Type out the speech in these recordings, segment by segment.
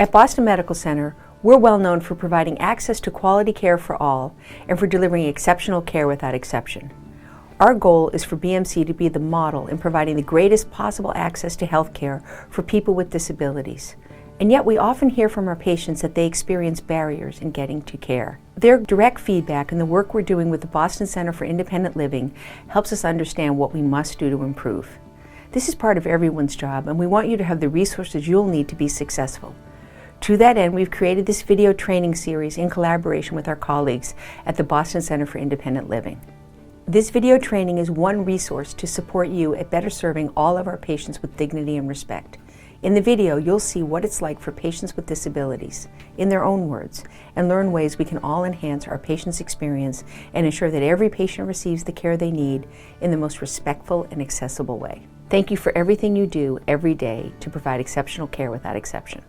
At Boston Medical Center, we're well known for providing access to quality care for all and for delivering exceptional care without exception. Our goal is for BMC to be the model in providing the greatest possible access to health care for people with disabilities. And yet we often hear from our patients that they experience barriers in getting to care. Their direct feedback and the work we're doing with the Boston Center for Independent Living helps us understand what we must do to improve. This is part of everyone's job, and we want you to have the resources you'll need to be successful. To that end, we've created this video training series in collaboration with our colleagues at the Boston Center for Independent Living. This video training is one resource to support you at better serving all of our patients with dignity and respect. In the video, you'll see what it's like for patients with disabilities, in their own words, and learn ways we can all enhance our patients' experience and ensure that every patient receives the care they need in the most respectful and accessible way. Thank you for everything you do every day to provide exceptional care without exception.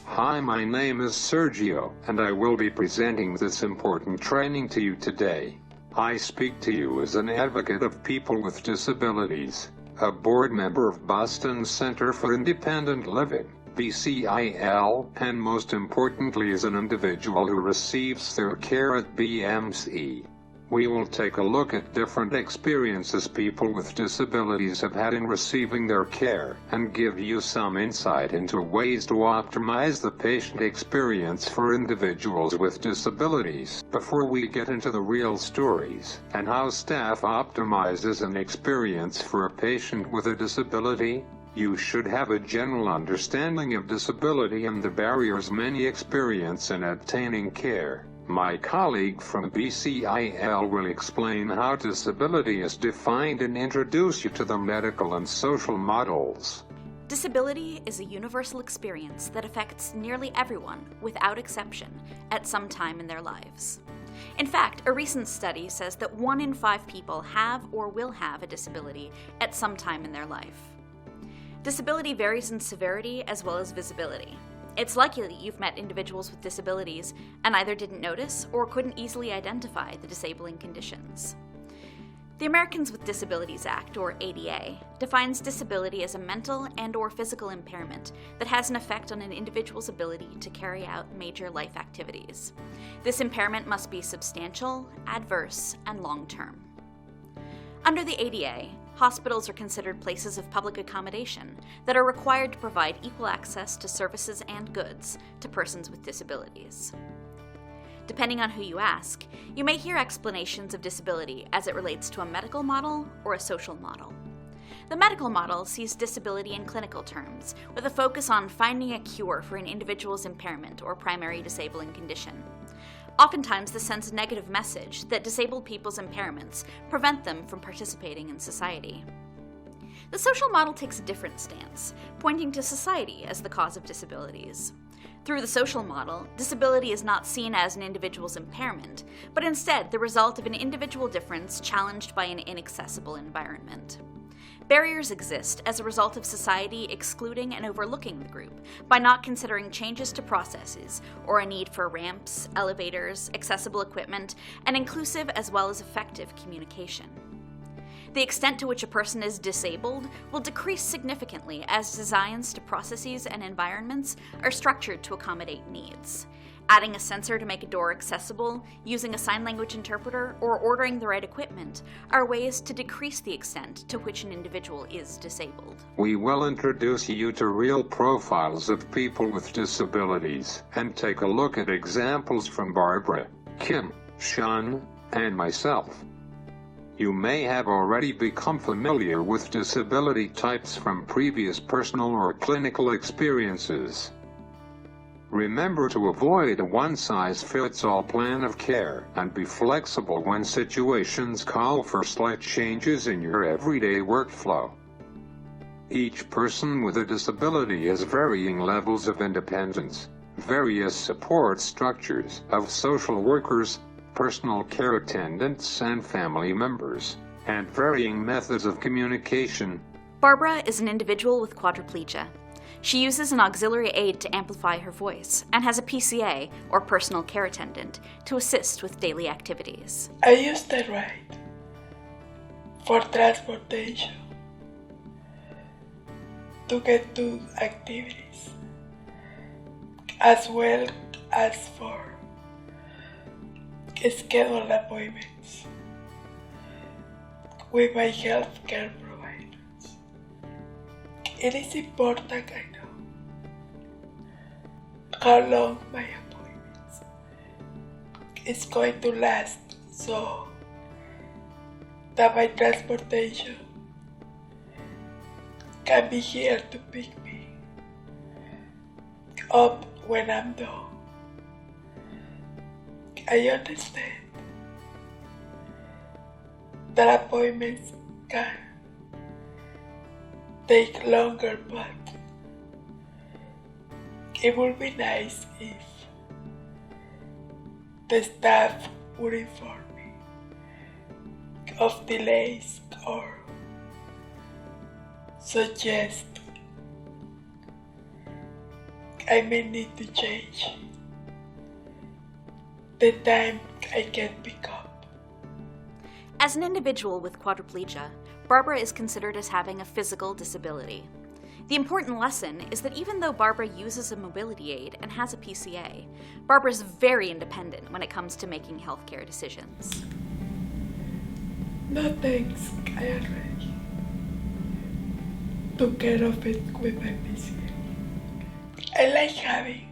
Hi, my name is Sergio, and I will be presenting this important training to you today. I speak to you as an advocate of people with disabilities, a board member of Boston Center for Independent Living, BCIL, and most importantly as an individual who receives their care at BMC. We will take a look at different experiences people with disabilities have had in receiving their care, and give you some insight into ways to optimize the patient experience for individuals with disabilities. Before we get into the real stories, and how staff optimizes an experience for a patient with a disability, you should have a general understanding of disability and the barriers many experience in obtaining care. My colleague from BCIL will explain how disability is defined and introduce you to the medical and social models. Disability is a universal experience that affects nearly everyone, without exception, at some time in their lives. In fact, a recent study says that 1 in 5 people have or will have a disability at some time in their life. Disability varies in severity as well as visibility. It's likely that you've met individuals with disabilities and either didn't notice or couldn't easily identify the disabling conditions. The Americans with Disabilities Act, or ADA, defines disability as a mental and/or physical impairment that has an effect on an individual's ability to carry out major life activities. This impairment must be substantial, adverse, and long-term. Under the ADA, hospitals are considered places of public accommodation that are required to provide equal access to services and goods to persons with disabilities. Depending on who you ask, you may hear explanations of disability as it relates to a medical model or a social model. The medical model sees disability in clinical terms, with a focus on finding a cure for an individual's impairment or primary disabling condition. Oftentimes, this sends a negative message that disabled people's impairments prevent them from participating in society. The social model takes a different stance, pointing to society as the cause of disabilities. Through the social model, disability is not seen as an individual's impairment, but instead the result of an individual difference challenged by an inaccessible environment. Barriers exist as a result of society excluding and overlooking the group by not considering changes to processes or a need for ramps, elevators, accessible equipment, and inclusive as well as effective communication. The extent to which a person is disabled will decrease significantly as designs to processes and environments are structured to accommodate needs. Adding a sensor to make a door accessible, using a sign language interpreter, or ordering the right equipment are ways to decrease the extent to which an individual is disabled. We will introduce you to real profiles of people with disabilities, and take a look at examples from Barbara, Kim, Sean, and myself. You may have already become familiar with disability types from previous personal or clinical experiences. Remember to avoid a one-size-fits-all plan of care, and be flexible when situations call for slight changes in your everyday workflow. Each person with a disability has varying levels of independence, various support structures of social workers, personal care attendants, and family members, and varying methods of communication. Barbara is an individual with quadriplegia. She uses an auxiliary aid to amplify her voice and has a PCA, or personal care attendant, to assist with daily activities. I use the ride for transportation to get to activities as well as for scheduled appointments with my healthcare providers. It is important I know how long my appointments is going to last so that my transportation can be here to pick me up when I'm done. I understand that appointments can take longer, but it would be nice if the staff would inform me of delays or suggest I may need to change the time I can pick up. As an individual with quadriplegia, Barbara is considered as having a physical disability. The important lesson is that even though Barbara uses a mobility aid and has a PCA, Barbara is very independent when it comes to making healthcare decisions. No thanks, I already took care of it with my PCA. I like having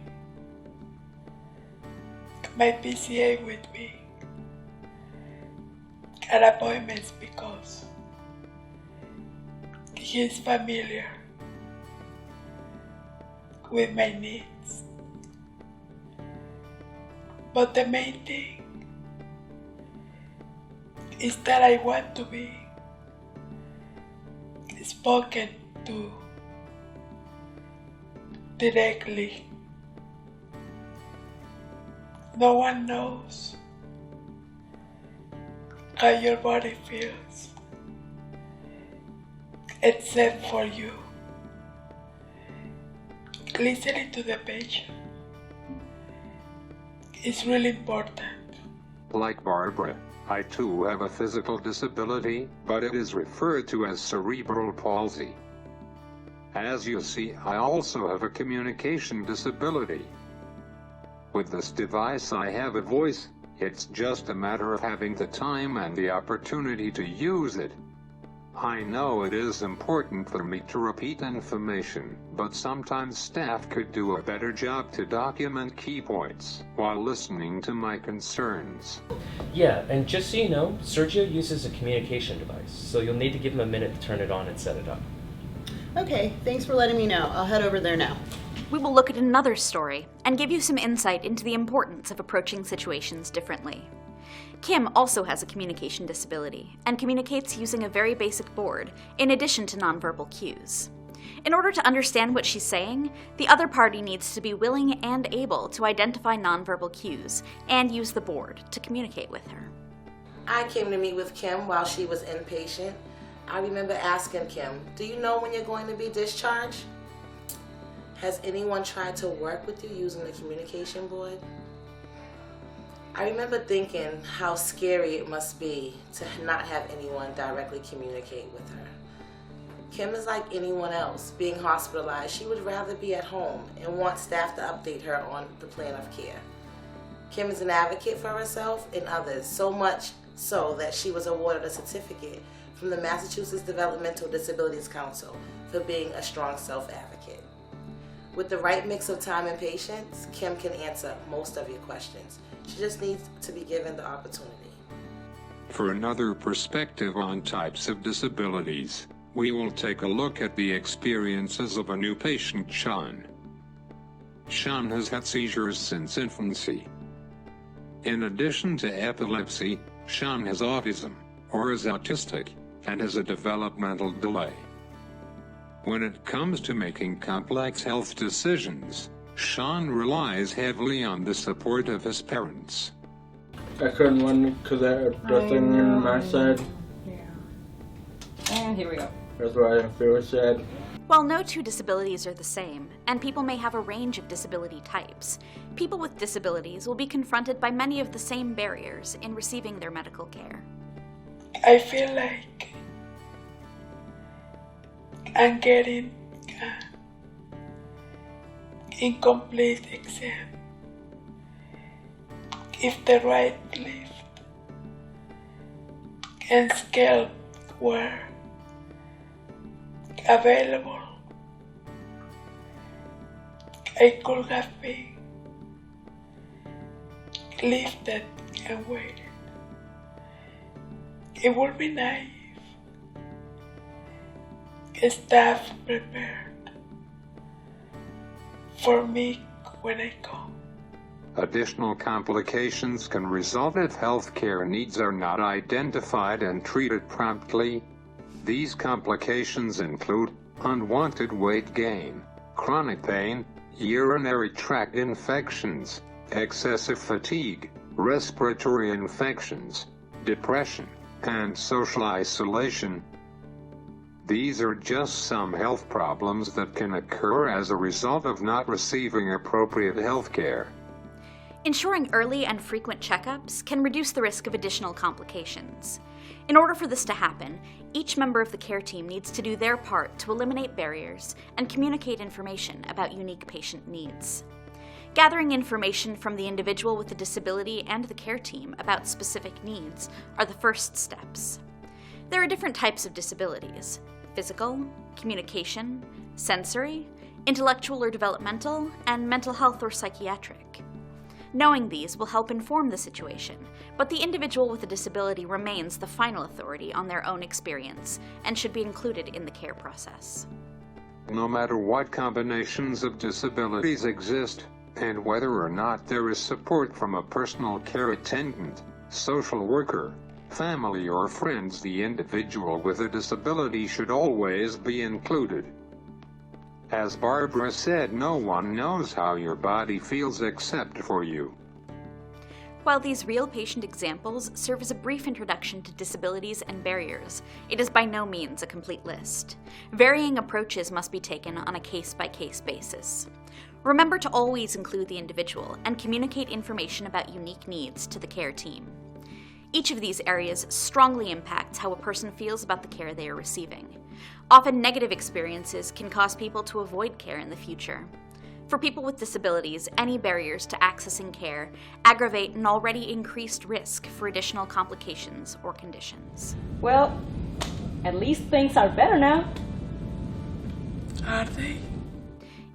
my PCA with me at appointments because he's familiar with my needs. But the main thing is that I want to be spoken to directly. No one knows how your body feels except for you. Listening to the patient is really important. Like Barbara, I too have a physical disability, but it is referred to as cerebral palsy. As you see, I also have a communication disability. With this device I have a voice, it's just a matter of having the time and the opportunity to use it. I know it is important for me to repeat information, but sometimes staff could do a better job to document key points while listening to my concerns. Yeah, and just so you know, Sergio uses a communication device, so you'll need to give him a minute to turn it on and set it up. Okay, thanks for letting me know. I'll head over there now. We will look at another story and give you some insight into the importance of approaching situations differently. Kim also has a communication disability and communicates using a very basic board in addition to nonverbal cues. In order to understand what she's saying, the other party needs to be willing and able to identify nonverbal cues and use the board to communicate with her. I came to meet with Kim while she was inpatient. I remember asking Kim, "Do you know when you're going to be discharged? Has anyone tried to work with you using the communication board?" I remember thinking how scary it must be to not have anyone directly communicate with her. Kim is like anyone else. Being hospitalized, she would rather be at home and want staff to update her on the plan of care. Kim is an advocate for herself and others, so much so that she was awarded a certificate from the Massachusetts Developmental Disabilities Council for being a strong self-advocate. With the right mix of time and patience, Kim can answer most of your questions. She just needs to be given the opportunity. For another perspective on types of disabilities, we will take a look at the experiences of a new patient, Sean. Sean has had seizures since infancy. In addition to epilepsy, Sean has autism, or is autistic, and has a developmental delay. When it comes to making complex health decisions, Sean relies heavily on the support of his parents. I couldn't run because I had nothing in my side. Yeah. And here we go. That's why I feel sad. While no two disabilities are the same, and people may have a range of disability types, people with disabilities will be confronted by many of the same barriers in receiving their medical care. I feel like I'm getting incomplete exam, if the right lift and scalp were available, I could have been lifted and waited. It would be naive. Staff prepared for me when I come. Additional complications can result if healthcare needs are not identified and treated promptly. These complications include unwanted weight gain, chronic pain, urinary tract infections, excessive fatigue, respiratory infections, depression, and social isolation. These are just some health problems that can occur as a result of not receiving appropriate health care. Ensuring early and frequent checkups can reduce the risk of additional complications. In order for this to happen, each member of the care team needs to do their part to eliminate barriers and communicate information about unique patient needs. Gathering information from the individual with the disability and the care team about specific needs are the first steps. There are different types of disabilities: physical, communication, sensory, intellectual or developmental, and mental health or psychiatric. Knowing these will help inform the situation, but the individual with a disability remains the final authority on their own experience and should be included in the care process. No matter what combinations of disabilities exist, and whether or not there is support from a personal care attendant, social worker, family, or friends, the individual with a disability should always be included. As Barbara said, no one knows how your body feels except for you. While these real patient examples serve as a brief introduction to disabilities and barriers, it is by no means a complete list. Varying approaches must be taken on a case-by-case basis. Remember to always include the individual and communicate information about unique needs to the care team. Each of these areas strongly impacts how a person feels about the care they are receiving. Often negative experiences can cause people to avoid care in the future. For people with disabilities, any barriers to accessing care aggravate an already increased risk for additional complications or conditions. Well, at least things are better now. Are they?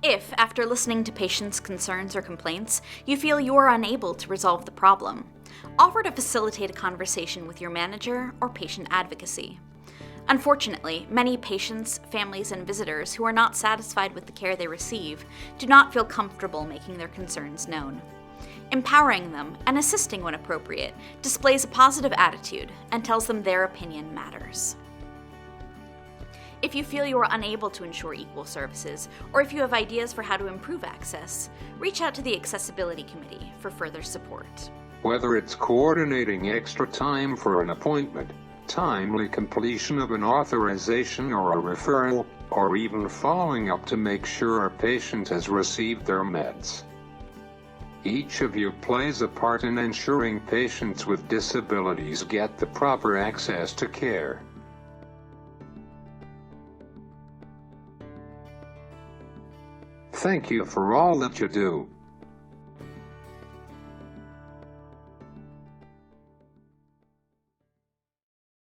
If, after listening to patients' concerns or complaints, you feel you are unable to resolve the problem, offer to facilitate a conversation with your manager or patient advocacy. Unfortunately, many patients, families, and visitors who are not satisfied with the care they receive do not feel comfortable making their concerns known. Empowering them and assisting when appropriate displays a positive attitude and tells them their opinion matters. If you feel you are unable to ensure equal services, or if you have ideas for how to improve access, reach out to the Accessibility Committee for further support. Whether it's coordinating extra time for an appointment, timely completion of an authorization or a referral, or even following up to make sure a patient has received their meds. Each of you plays a part in ensuring patients with disabilities get the proper access to care. Thank you for all that you do.